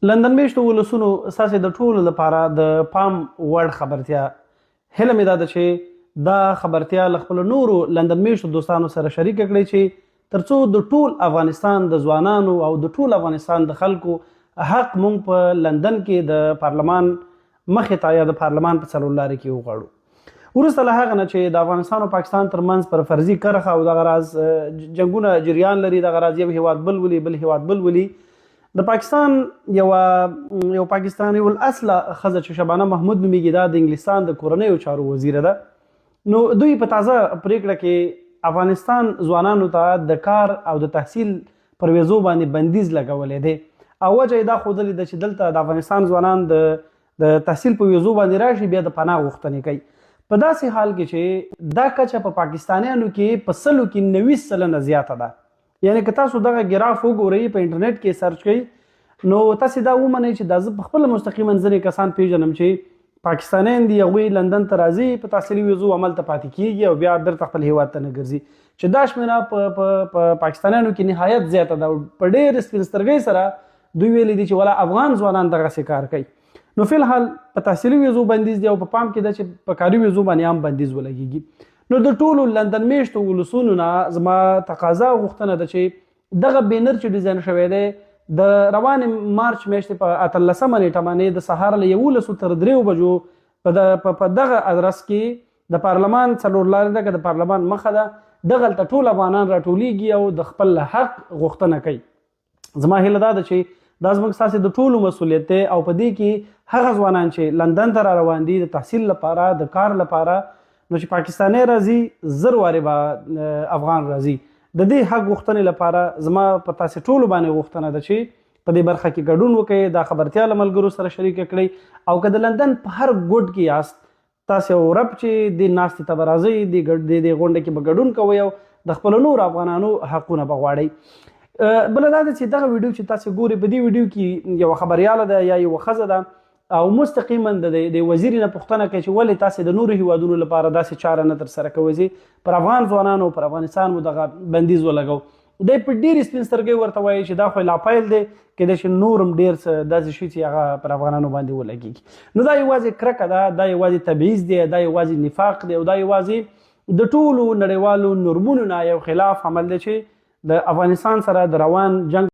لندن میشتو ولسونو ستاسې د ټولو لپاره د پام وړ خبرتیا هیله مې دا ده چې دا خبرتیا له خپلو نورو لندن میشتو دوستانو سره شریکه کړئ چې تر څو د ټول افغانستان د ځوانانو او د ټول افغانستان د خلکو حق مونږ په لندن کې د پارلمان مخې ته یا د پارلمان په څلور لارې کې وغواړو. وروسته له هغه نه چې د افغانستان او پاکستان ترمنځ پر فرضي کرښه او دغه راز جنګونه جریان لري، دغه راز یو هیواد بل ولي بل هیواد بل ولي، د پاکستان یو پاکستاني الاصله ښځه چې شبانه محمود نومیږي، دا د انګلستان د کورنیو چارو وزیره ده. نو دوی په تازه پریکړه کې افغانستان ځوانانو ته د کار او د تحصیل پر ویزو باندې بندیز لګولی دی او وجه یې دا ښودلې ده چې دلته د افغانستان ځوانان د تحصیل په ویزو باندې راشي، بیا د پناه غوښتنې کوي. په داسې حال کې چې دا کچه په پاکستانیانو کې په 90% زیاته ده. یعنی که تاسو دغه ګراف وګورئ، په انټرنیټ کې سرچ کړئ، نو تاسو دا ومنئ چې دا زه په خپله مستقیما ځینې کسان پیژنم چې پاکستانیان دي، هغوی لندن ته راځي، په تحصیلي ویزو عمل ته پاتې کیږي او بیا بیرته خپل هیواد ته نه ګرځي، چې دا شمېره په پاکستانیانو کې نهایت زیاته ده. په ډېر سپین سترګۍ سره دوی ویلي دي چې ولا افغان ځوانان دغسې کار کوي. نو فی الحال په تحصیلي ویزو بندیز دی او په پام کې ده چې په کاري ویزو باندې هم بندیز ولګېږي. نو د ټولو لندن میشتو ولسونو نه زما تقاضا غوښتنه ده چې دغه بینر چې ډیزاین شوی دی د روانې مارچ میاشتې په 18 نیټه باندې د سهار له 11 تر 3 بجو په دغه ادرس کې د پارلمان څلور لارې ده، د پارلمان مخه ده، دغلته ټول افغانان راټولیږي او د خپل حق غوښتنه کوي. زما هیله دا ده چې دا زموږ ستاسې د ټولو مسؤلیت دی او په دې کې هغه ځوانان چې لندن ته را روان دي د تحصیل لپاره، د کار لپاره، نو چې پاکستانی راځي 1000 وارې به افغان راځي. د دې حق غوښتنې لپاره زما په تاسې ټولو باندې غوښتنه ده چې په دې برخه کې ګډون وکړئ، دا خبرتیا له ملګرو سره شریکه کړئ او که د لندن په هر ګوټ کې یاست، تاسې یو رب چې دې ناستې ته به راځئ، دې غونډه کې به ګډون کوئ او د خپلو نورو افغانانو حقونه به غواړئ. بله دا ده چې دغه ویډیو چې تاسې ګورئ، په دې ویډیو کې یوه خبریاله ده یا یوه ښځه ده او مستقیما د وزیر نه پوښتنه کوي چې ولې تاسې د نورو هیوادونو لپاره داسې چاره نه ترسره کوئ، پر افغان ځوانانو پر افغانستان مو دغه بندیز ولګو. دی په ډېرې سپین سترګۍ ورته وایي چې دا خو لا پیل دی، کیدای شي نور هم ډېر څه داسې شي چې هغه پر افغانانو باندې ولګېږي. نو دا یوازې کرکه ده، دا یوازې تبعیض دی، دا یوازې نفاق دی او دا یوازې د ټولو نړیوالو نورمونو نه یو خلاف عمل دی چې د افغانستان سره د روان جنګ